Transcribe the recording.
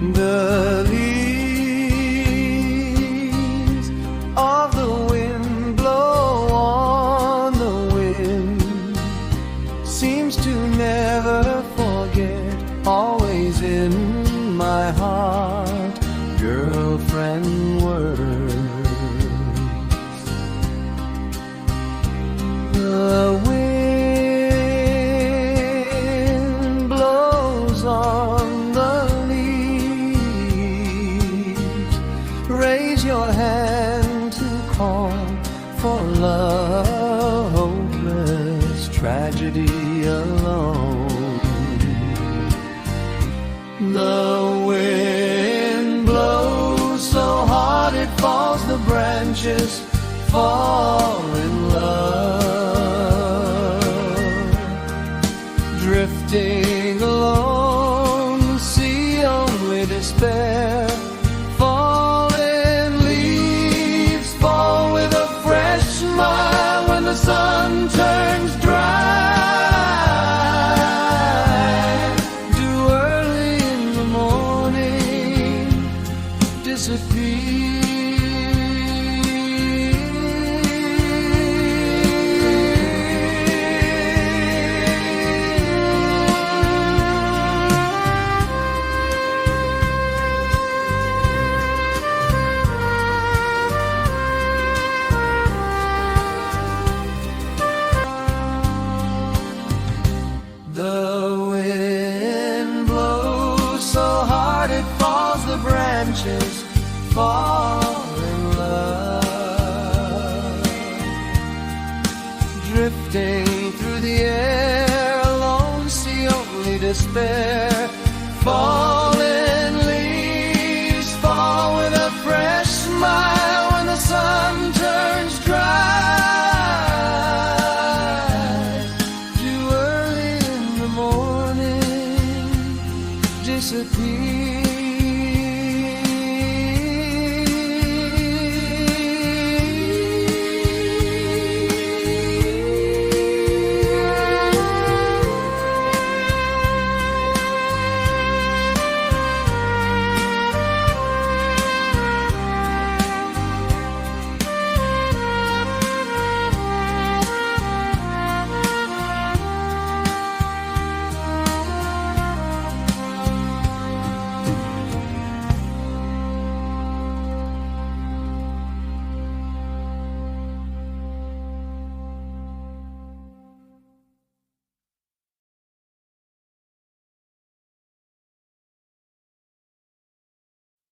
The leaves of the wind blow on the wind, seems to never forget, always in my heart, girlfriend words. The wind blows on the leaves, raise your hand to call for love, hopeless tragedy alone. The wind blows so hard it falls, the branches fall in love, drifting alone, the sea only despair. Fallen leaves fall with a fresh smile when the sun turns dry. Too early in the morning, disappear. The wind blows so hard it falls, the branches fall in love, drifting through the air, alone, see only despair. Fallen leaves fall with a fresh smile when the sun turns dry. Disappear.